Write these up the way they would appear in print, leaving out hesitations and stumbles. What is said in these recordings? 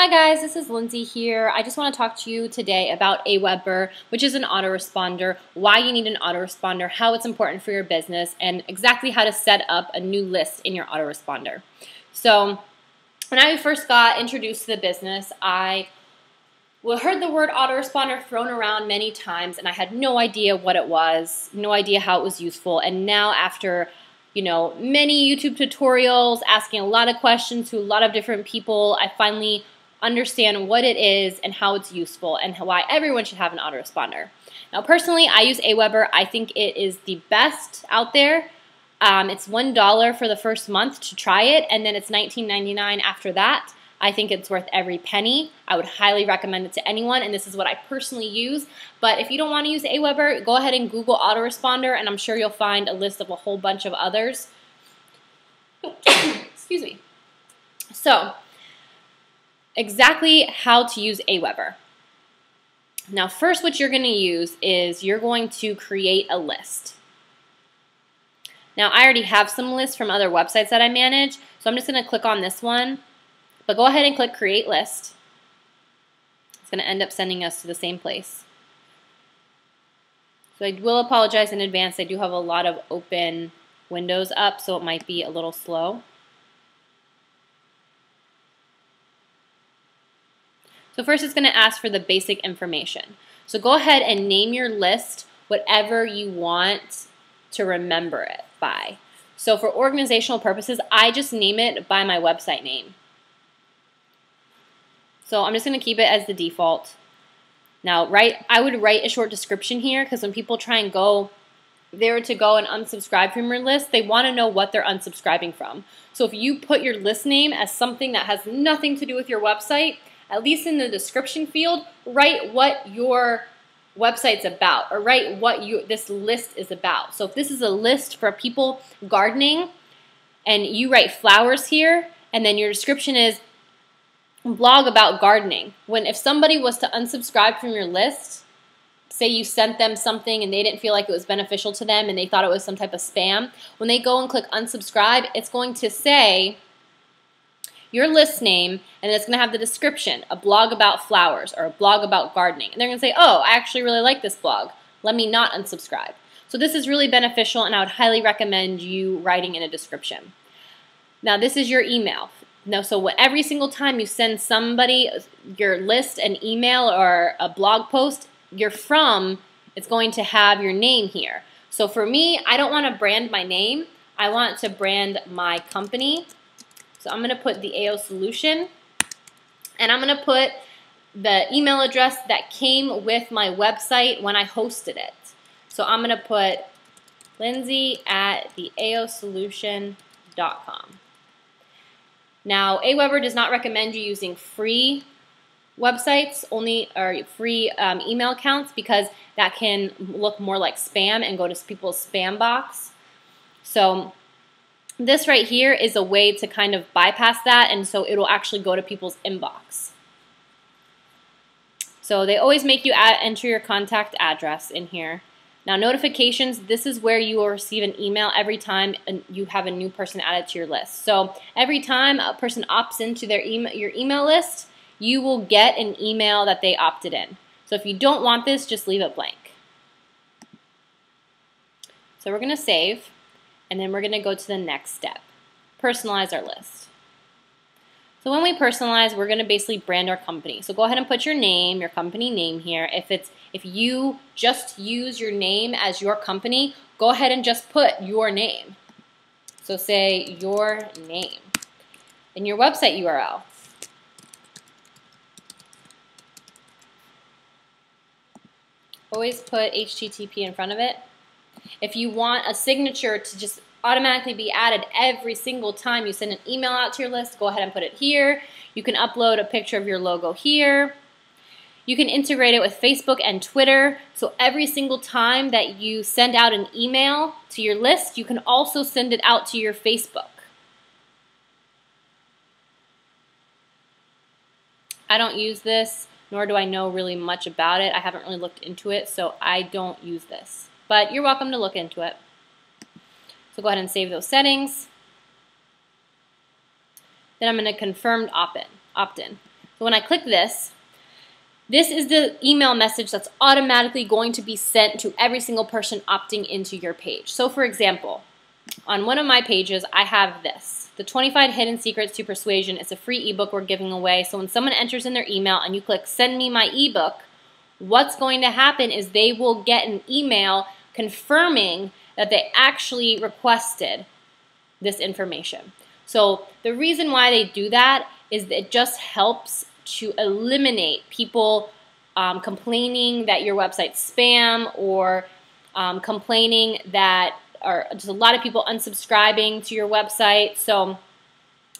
Hi guys, this is Lindsay here. I just want to talk to you today about Aweber, which is an autoresponder, why you need an autoresponder, how it's important for your business, and exactly how to set up a new list in your autoresponder. So when I first got introduced to the business, I heard the word autoresponder thrown around many times, and I had no idea what it was, no idea how it was useful. And now after many YouTube tutorials, asking a lot of questions to a lot of different people, I finally understand what it is and how it's useful and why everyone should have an autoresponder. Now personally, I use Aweber. I think it is the best out there. It's $1 for the first month to try it, and then it's $19.99 after that. I think it's worth every penny. I would highly recommend it to anyone, and this is what I personally use. But if you don't want to use Aweber, go ahead and Google Autoresponder, and I'm sure you'll find a list of a whole bunch of others. Excuse me. So, exactly how to use Aweber. Now, first what you're going to use is you're going to create a list. Now, I already have some lists from other websites that I manage, so I'm just going to click on this one. But go ahead and click Create List. It's going to end up sending us to the same place. So I will apologize in advance. I do have a lot of open windows up, so it might be a little slow. So first it's going to ask for the basic information. So go ahead and name your list whatever you want to remember it by. So for organizational purposes, I just name it by my website name. So I'm just going to keep it as the default. Now, I would write a short description here because when people try and go there to go and unsubscribe from your list, they want to know what they're unsubscribing from. So if you put your list name as something that has nothing to do with your website, at least in the description field, write what your website's about, or write what this list is about. So if this is a list for people gardening, and you write flowers here, and then your description is blog about gardening. If somebody was to unsubscribe from your list, say you sent them something and they didn't feel like it was beneficial to them and they thought it was some type of spam, when they go and click unsubscribe, it's going to say your list name, and it's going to have the description, a blog about flowers or a blog about gardening. And they're going to say, oh, I actually really like this blog. Let me not unsubscribe. So this is really beneficial, and I would highly recommend you writing in a description. Now this is your email. Now, so every single time you send somebody your list, an email, or a blog post, it's going to have your name here. So for me, I don't want to brand my name. I want to brand my company. So I'm going to put the AO Solution, and I'm going to put the email address that came with my website when I hosted it. So I'm going to put lindsay@theaosolution.com. Now, Aweber does not recommend you using free websites, or free email accounts, because that can look more like spam and go to people's spam box. So this right here is a way to kind of bypass that, and so it'll actually go to people's inbox. So they always make you enter your contact address in here. Now notifications, this is where you will receive an email every time you have a new person added to your list. So every time a person opts into your email list, you will get an email that they opted in. So if you don't want this, just leave it blank. So we're going to save, and then we're going to go to the next step, personalize our list. So when we personalize, we're going to basically brand our company. So go ahead and put your name, your company name here. If you just use your name as your company, go ahead and just put your name. So say your name and your website URL. Always put HTTP in front of it. If you want a signature to just automatically be added every single time you send an email out to your list, go ahead and put it here. You can upload a picture of your logo here. You can integrate it with Facebook and Twitter, so every single time that you send out an email to your list, you can also send it out to your Facebook. I don't use this, nor do I know really much about it. I haven't really looked into it, so I don't use this. But you're welcome to look into it. So go ahead and save those settings. Then I'm going to confirm opt-in. So when I click this, this is the email message that's automatically going to be sent to every single person opting into your page. So for example, on one of my pages, I have this. The 25 Hidden Secrets to Persuasion is a free ebook we're giving away. So when someone enters in their email and you click send me my ebook, what's going to happen is they will get an email confirming that they actually requested this information. So the reason why they do that is that it just helps to eliminate people complaining that your website's spam, or complaining that, or just a lot of people unsubscribing to your website. So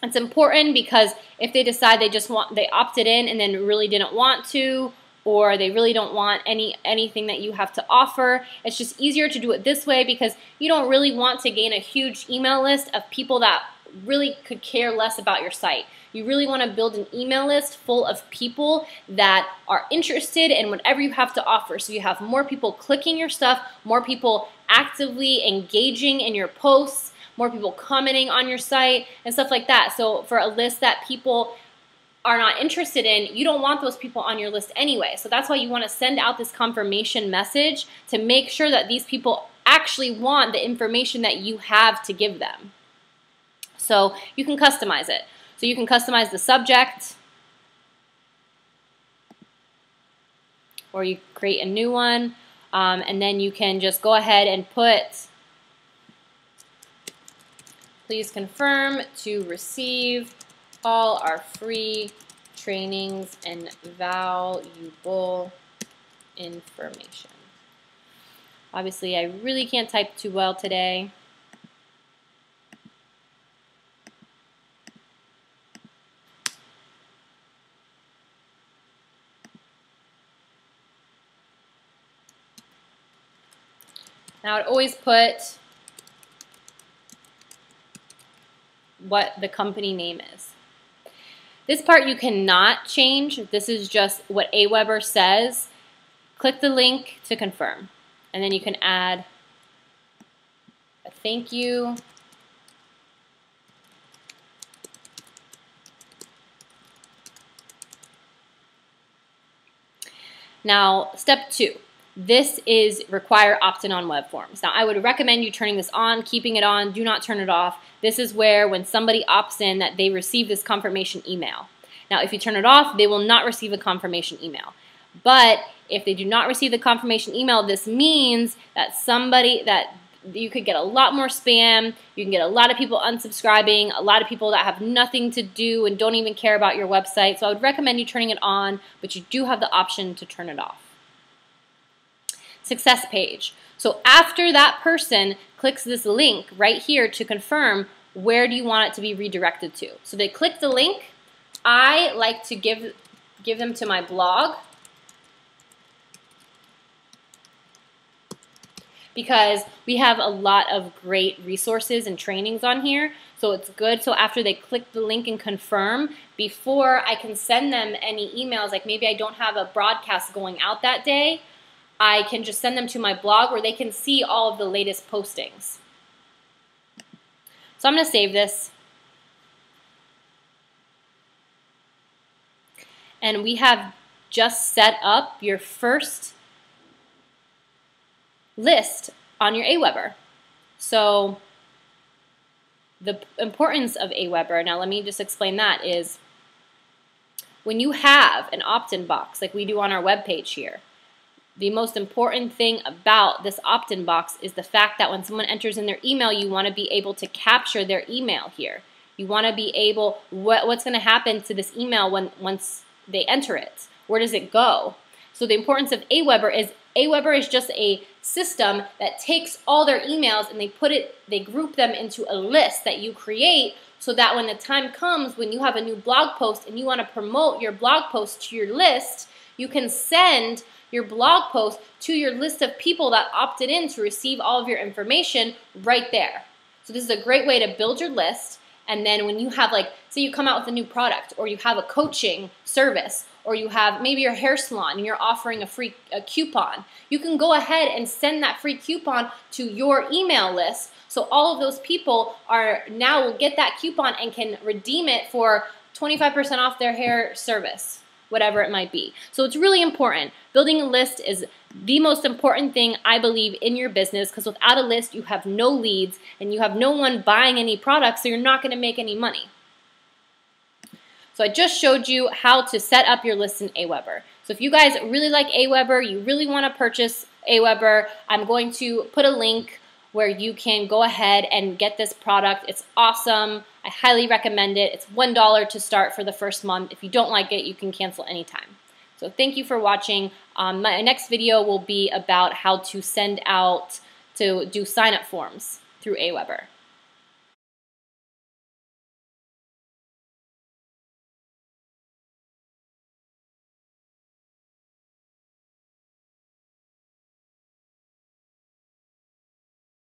it's important, because if they decide they opted in and then really didn't want to, or they really don't want anything that you have to offer, it's just easier to do it this way, because you don't really want to gain a huge email list of people that really could care less about your site. You really want to build an email list full of people that are interested in whatever you have to offer. So you have more people clicking your stuff, more people actively engaging in your posts, more people commenting on your site, and stuff like that. So for a list that people are not interested in, you don't want those people on your list anyway. So that's why you want to send out this confirmation message to make sure that these people actually want the information that you have to give them. So you can customize it. So you can customize the subject, or you create a new one, and then you can just go ahead and put, please confirm to receive all our free trainings and valuable information. Obviously, I really can't type too well today. Now I'd always put what the company name is. This part you cannot change. This is just what Aweber says. Click the link to confirm. And then you can add a thank you. Now, step 2. This is require opt-in on web forms. Now, I would recommend you turning this on, keeping it on, do not turn it off. This is where when somebody opts in that they receive this confirmation email. Now, if you turn it off, they will not receive a confirmation email. But if they do not receive the confirmation email, this means that you could get a lot more spam, you can get a lot of people unsubscribing, a lot of people that have nothing to do and don't even care about your website. So I would recommend you turning it on, but you do have the option to turn it off. Success page. So after that person clicks this link right here to confirm, where do you want it to be redirected to? So they click the link. I like to give them to my blog, because we have a lot of great resources and trainings on here. So it's good. So after they click the link and confirm, before I can send them any emails, like maybe I don't have a broadcast going out that day, I can just send them to my blog where they can see all of the latest postings. So I'm going to save this. And we have just set up your first list on your Aweber. So the importance of Aweber, now let me just explain that, is when you have an opt-in box like we do on our webpage here, the most important thing about this opt-in box is the fact that when someone enters in their email, you want to be able to capture their email here. You want to be able, what's going to happen to this email once they enter it? Where does it go? So the importance of Aweber is just a system that takes all their emails and they group them into a list that you create, so that when the time comes when you have a new blog post and you want to promote your blog post to your list, you can send your blog post to your list of people that opted in to receive all of your information right there. So this is a great way to build your list. And then when you have, like, say you come out with a new product, or you have a coaching service, or you have maybe your hair salon and you're offering a coupon, you can go ahead and send that free coupon to your email list. So all of those people will get that coupon and can redeem it for 25% off their hair service, whatever it might be. So it's really important. Building a list is the most important thing, I believe, in your business, because without a list, you have no leads and you have no one buying any products, so you're not going to make any money. So I just showed you how to set up your list in Aweber. So if you guys really like Aweber, you really want to purchase Aweber, I'm going to put a link where you can go ahead and get this product. It's awesome. I highly recommend it. It's $1 to start for the first month. If you don't like it, you can cancel anytime. So thank you for watching. My next video will be about how to send out, to do sign-up forms through Aweber.